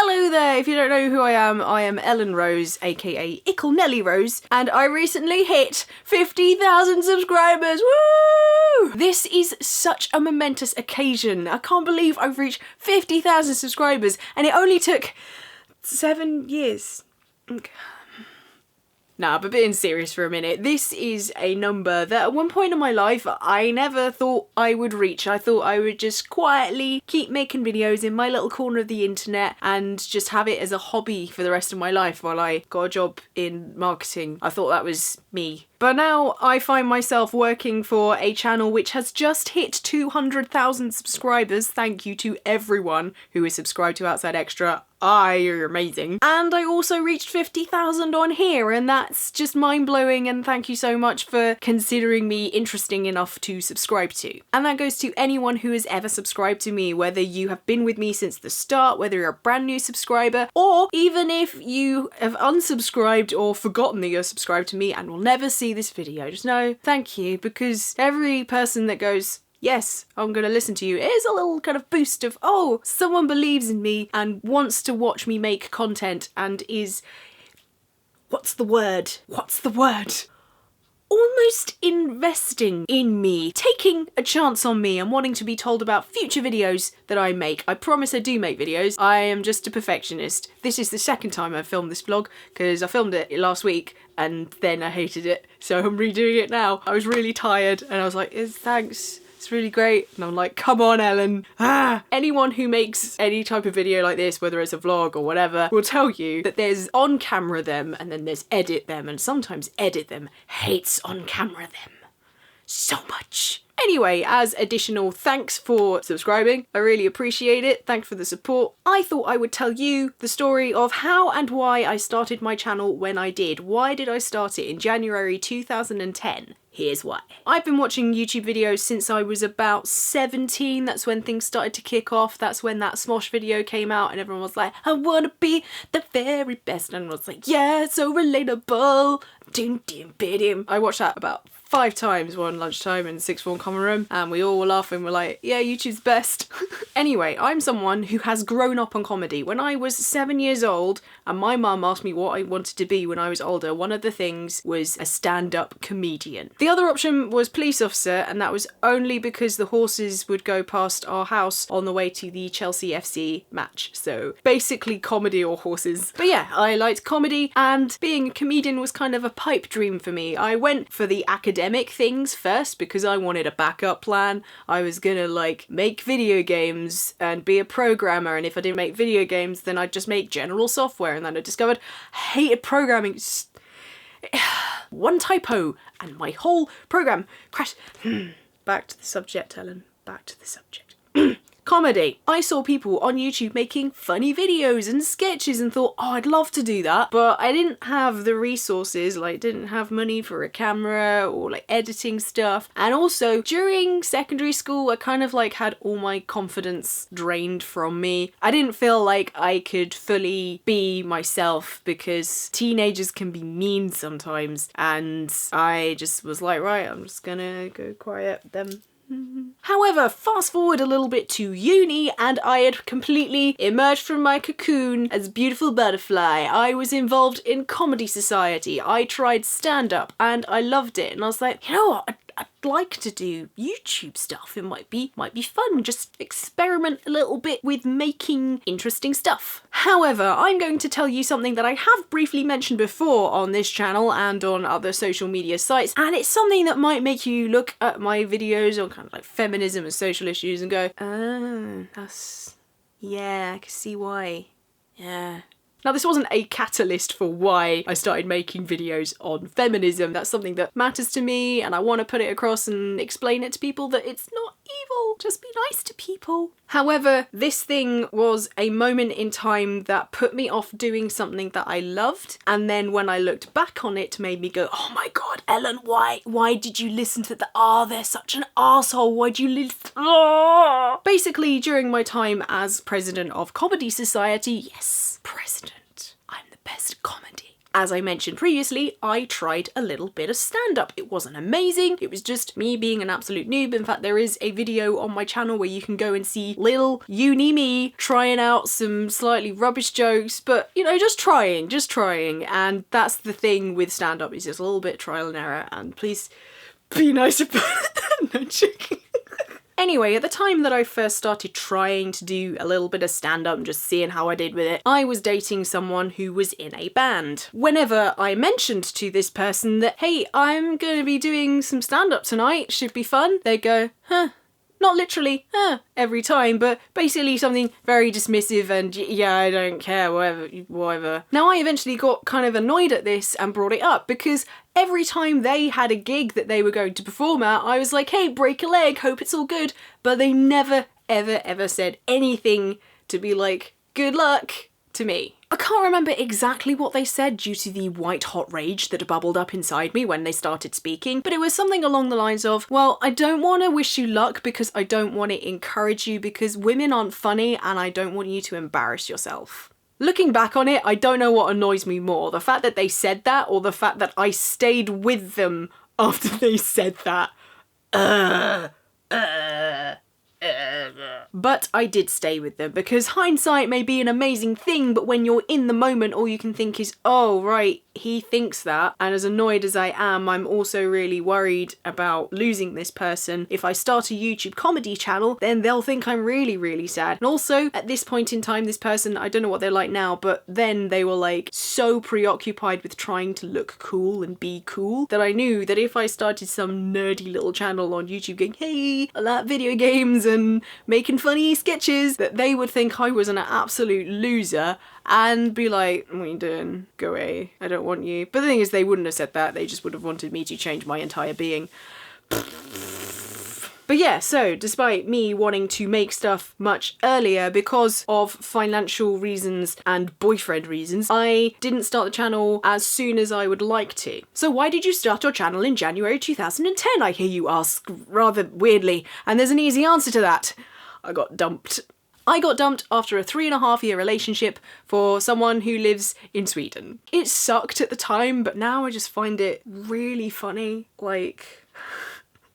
Hello there, if you don't know who I am Ellen Rose, aka icklenellierose, and I recently hit 50,000 subscribers, woo! This is such a momentous occasion. I can't believe I've reached 50,000 subscribers, and it only took 7 years. Nah, but being serious for a minute, this is a number that at one point in my life I never thought I would reach. I thought I would just quietly keep making videos in my little corner of the internet and just have it as a hobby for the rest of my life while I got a job in marketing. I thought that was me. But now I find myself working for a channel which has just hit 200,000 subscribers. Thank you to everyone who is subscribed to Outside Extra. You're amazing. And I also reached 50,000 on here, and that's just mind-blowing, and thank you so much for considering me interesting enough to subscribe to. And that goes to anyone who has ever subscribed to me, whether you have been with me since the start, whether you're a brand new subscriber, or even if you have unsubscribed or forgotten that you're subscribed to me and will never see this video. Just know, thank you, because every person that goes, yes, I'm gonna listen to you, is a little kind of boost of, oh, someone believes in me and wants to watch me make content and is, what's the word? Almost investing in me, taking a chance on me and wanting to be told about future videos that I make. I promise I do make videos. I am just a perfectionist. This is the second time I've filmed this vlog because I filmed it last week and then I hated it, so I'm redoing it now. I was really tired and I was like, thanks. It's really great. And I'm like, come on, Ellen. Anyone who makes any type of video like this, whether it's a vlog or whatever, will tell you that there's on camera them and then there's edit them, and sometimes edit them hates on camera them so much. Anyway, as additional thanks for subscribing, I really appreciate it. Thanks for the support. I thought I would tell you the story of how and why I started my channel when I did. Why did I start it in January 2010? Here's why. I've been watching YouTube videos since I was about 17. That's when things started to kick off. That's when that Smosh video came out and everyone was like, I wanna be the very best. And I was like, yeah, it's so relatable. I watched that about 5 times, one lunchtime in the sixth form common room, and we all were laughing. We're like, yeah, YouTube's best. Anyway, I'm someone who has grown up on comedy. When I was 7 years old and my mum asked me what I wanted to be when I was older, one of the things was a stand-up comedian. The other option was police officer, and that was only because the horses would go past our house on the way to the Chelsea FC match. So basically comedy or horses. But yeah, I liked comedy, and being a comedian was kind of a pipe dream for me. I went for the academic things first because I wanted a backup plan. I was gonna like make video games and be a programmer, and if I didn't make video games then I'd just make general software, and then I discovered I hated programming. One typo and my whole program crashed. Back to the subject, Ellen. Back to the subject. Comedy. I saw people on YouTube making funny videos and sketches and thought, oh, I'd love to do that, but I didn't have the resources, like didn't have money for a camera or like editing stuff. And also during secondary school, I kind of like had all my confidence drained from me. I didn't feel like I could fully be myself because teenagers can be mean sometimes, and I just was like, right, I'm just gonna go quiet them. However, fast forward a little bit to uni, and I had completely emerged from my cocoon as a beautiful butterfly. I was involved in comedy society. I tried stand-up and I loved it, and I was like, you know what, I'd like to do YouTube stuff. It might be fun, just experiment a little bit with making interesting stuff. However, I'm going to tell you something that I have briefly mentioned before on this channel and on other social media sites, and it's something that might make you look at my videos on kind of like feminism and social issues and go, oh, yeah, I can see why, yeah. Now, this wasn't a catalyst for why I started making videos on feminism. That's something that matters to me, and I want to put it across and explain it to people that it's not evil, just be nice to people. However, this thing was a moment in time that put me off doing something that I loved, and then when I looked back on it made me go, oh my god, Ellen, why did you listen to the, they're such an arsehole, why'd you listen? Basically, during my time as president of Comedy Society, yes, president, I'm the best comedy As I mentioned previously, I tried a little bit of stand-up. It wasn't amazing, it was just me being an absolute noob. In fact, there is a video on my channel where you can go and see little uni me trying out some slightly rubbish jokes, but you know, just trying. And that's the thing with stand-up, is just a little bit trial and error, and please be nice about it. No joking. Anyway, at the time that I first started trying to do a little bit of stand-up and just seeing how I did with it, I was dating someone who was in a band. Whenever I mentioned to this person that, hey, I'm gonna be doing some stand-up tonight, should be fun, they'd go, huh. Not literally, every time, but basically something very dismissive and yeah, I don't care, whatever. Now I eventually got kind of annoyed at this and brought it up, because every time they had a gig that they were going to perform at, I was like, hey, break a leg, hope it's all good. But they never, ever said anything to be like, good luck to me. I can't remember exactly what they said due to the white hot rage that bubbled up inside me when they started speaking, but it was something along the lines of, well, I don't want to wish you luck because I don't want to encourage you because women aren't funny and I don't want you to embarrass yourself. Looking back on it, I don't know what annoys me more, the fact that they said that or the fact that I stayed with them after they said that. But I did stay with them because hindsight may be an amazing thing, but when you're in the moment, all you can think is, oh, right, he thinks that. And as annoyed as I am, I'm also really worried about losing this person. If I start a YouTube comedy channel, then they'll think I'm really sad. And also, at this point in time, this person, I don't know what they're like now, but then they were like so preoccupied with trying to look cool and be cool that I knew that if I started some nerdy little channel on YouTube going, hey, I like video games and making funny sketches, that they would think I was an absolute loser and be like, what are you doing? Go away. I don't want you. But the thing is, they wouldn't have said that. They just would have wanted me to change my entire being. But yeah, so despite me wanting to make stuff much earlier because of financial reasons and boyfriend reasons, I didn't start the channel as soon as I would like to. So why did you start your channel in January 2010, I hear you ask, rather weirdly? And there's an easy answer to that. I got dumped. I got dumped after a 3.5-year relationship for someone who lives in Sweden. It sucked at the time, but now I just find it really funny. Like...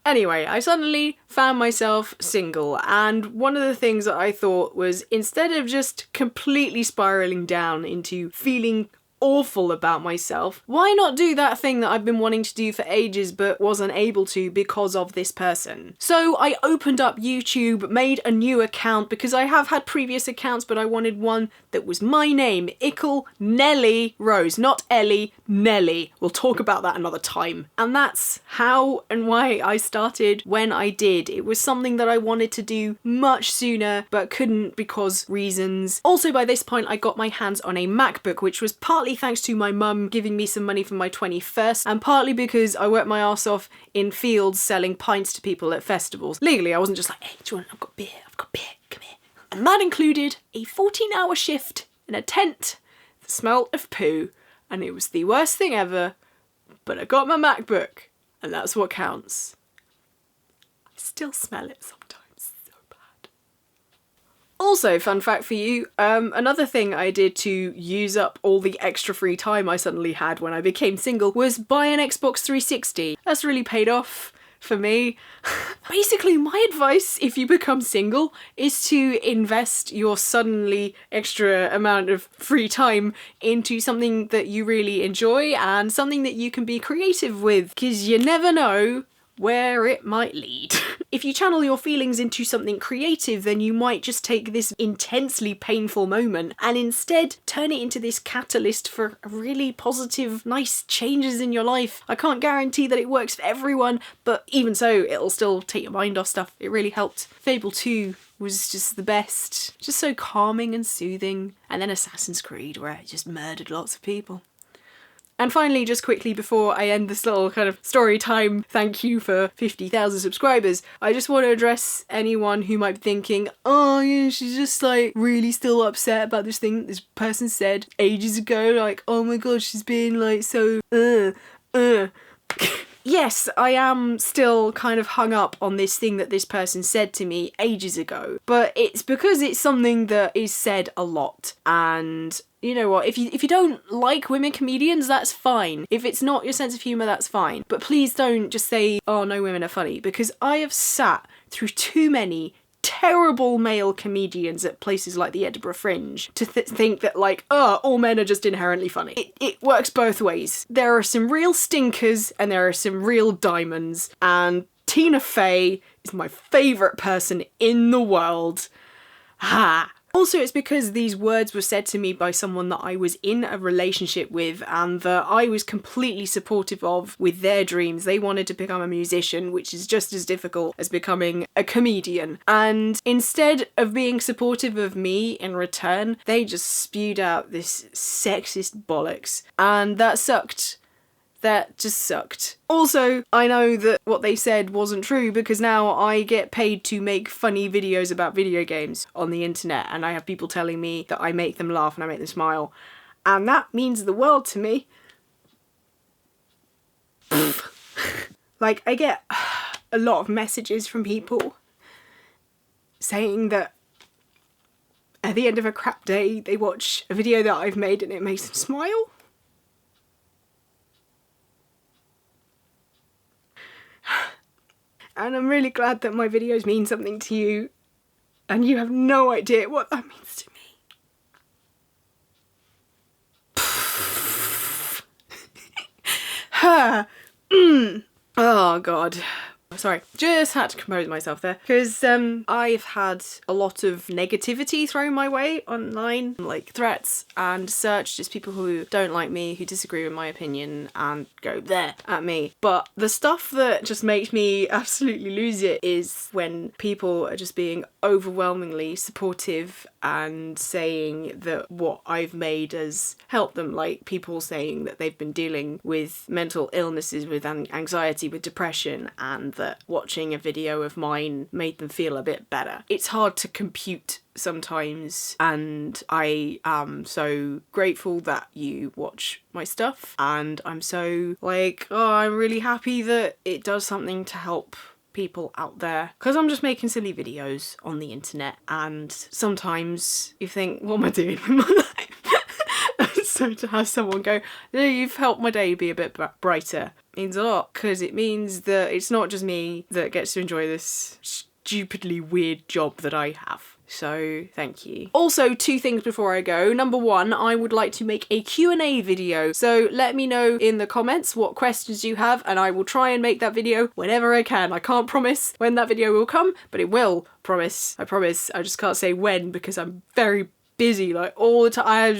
Anyway, I suddenly found myself single, and one of the things that I thought was, instead of just completely spiraling down into feeling awful about myself, why not do that thing that I've been wanting to do for ages but wasn't able to because of this person? So I opened up YouTube, made a new account because I have had previous accounts, but I wanted one that was my name, icklenellierose, not Ellie, Nelly. We'll talk about that another time. And that's how and why I started when I did. It was something that I wanted to do much sooner but couldn't because reasons. Also, by this point I got my hands on a MacBook, which was partly thanks to my mum giving me some money for my 21st, and partly because I worked my arse off in fields selling pints to people at festivals. Legally, I wasn't just like, hey, do you want, I've got beer, come here. And that included a 14-hour shift in a tent that smelled of poo, and it was the worst thing ever, but I got my MacBook, and that's what counts. I still smell it sometimes. Also, fun fact for you, another thing I did to use up all the extra free time I suddenly had when I became single was buy an Xbox 360. That's really paid off for me. Basically, my advice if you become single is to invest your suddenly extra amount of free time into something that you really enjoy and something that you can be creative with, because you never know where it might lead. If you channel your feelings into something creative, then you might just take this intensely painful moment and instead turn it into this catalyst for really positive, nice changes in your life. I can't guarantee that it works for everyone, but even so, it'll still take your mind off stuff. It really helped. Fable 2 was just the best. Just so calming and soothing. And then Assassin's Creed, where I just murdered lots of people. And finally, just quickly before I end this little kind of story time, thank you for 50,000 subscribers, I just want to address anyone who might be thinking, oh yeah, she's just like really still upset about this thing this person said ages ago, like, oh my god, she's being like so yes, I am still kind of hung up on this thing that this person said to me ages ago, but it's because it's something that is said a lot. And you know what, if you don't like women comedians, that's fine. If it's not your sense of humour, that's fine. But please don't just say, oh, no women are funny, because I have sat through too many terrible male comedians at places like the Edinburgh Fringe to think that, like, oh, all men are just inherently funny. It works both ways. There are some real stinkers and there are some real diamonds, and Tina Fey is my favourite person in the world. Ha! Also, it's because these words were said to me by someone that I was in a relationship with and that I was completely supportive of with their dreams. They wanted to become a musician, which is just as difficult as becoming a comedian. And instead of being supportive of me in return, they just spewed out this sexist bollocks. And that sucked. That just sucked. Also, I know that what they said wasn't true because now I get paid to make funny videos about video games on the internet, and I have people telling me that I make them laugh and I make them smile. And that means the world to me. Like, I get a lot of messages from people saying that at the end of a crap day, they watch a video that I've made and it makes them smile. And I'm really glad that my videos mean something to you, and you have no idea what that means to me. Oh God. Sorry, just had to compose myself there because I've had a lot of negativity thrown my way online, like threats and search, just people who don't like me, who disagree with my opinion and go there at me. But the stuff that just makes me absolutely lose it is when people are just being overwhelmingly supportive and saying that what I've made has helped them, like people saying that they've been dealing with mental illnesses, with anxiety, with depression, and that watching a video of mine made them feel a bit better. It's hard to compute sometimes, and I am so grateful that you watch my stuff, and I'm so like, oh, I'm really happy that it does something to help people out there, because I'm just making silly videos on the internet, and sometimes you think, what am I doing with my life? So to have someone go, no, you've helped my day be a bit brighter, means a lot, because it means that it's not just me that gets to enjoy this stupidly weird job that I have. So thank you. Also, 2 things before I go. Number 1, I would like to make a Q&A video. So let me know in the comments what questions you have and I will try and make that video whenever I can. I can't promise when that video will come, but it will. Promise. I promise. I just can't say when because I'm very busy, like all the time.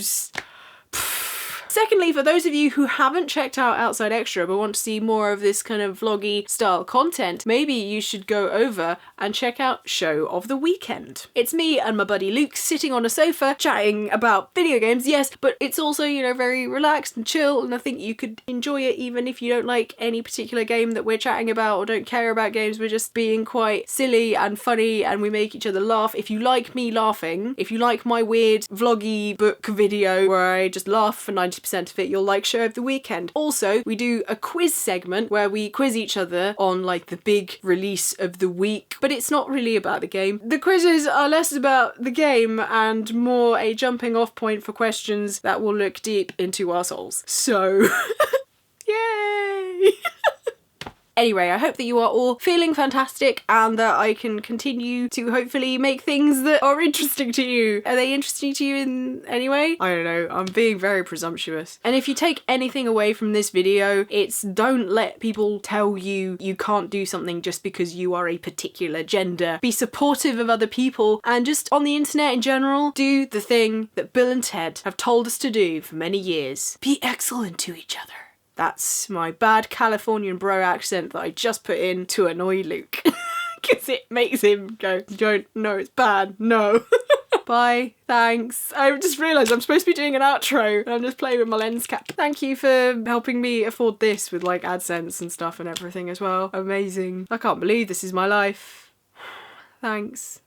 Secondly, for those of you who haven't checked out Outside Extra but want to see more of this kind of vloggy style content, maybe you should go over and check out Show of the Weekend. It's me and my buddy Luke sitting on a sofa chatting about video games, yes, but it's also, you know, very relaxed and chill, and I think you could enjoy it even if you don't like any particular game that we're chatting about or don't care about games. We're just being quite silly and funny and we make each other laugh. If you like me laughing, if you like my weird vloggy book video where I just laugh for 90% of it, you'll like Show of the Weekend. Also, we do a quiz segment where we quiz each other on like the big release of the week, but it's not really about the game. The quizzes are less about the game and more a jumping off point for questions that will look deep into our souls. So, yay! Anyway, I hope that you are all feeling fantastic and that I can continue to hopefully make things that are interesting to you. Are they interesting to you in any way? I don't know, I'm being very presumptuous. And if you take anything away from this video, it's don't let people tell you you can't do something just because you are a particular gender. Be supportive of other people and just on the internet in general, do the thing that Bill and Ted have told us to do for many years. Be excellent to each other. That's my bad Californian bro accent that I just put in to annoy Luke. Because it makes him go, you don't know it's bad, no. Bye, thanks. I just realised I'm supposed to be doing an outro and I'm just playing with my lens cap. Thank you for helping me afford this with like AdSense and stuff and everything as well. Amazing. I can't believe this is my life. Thanks.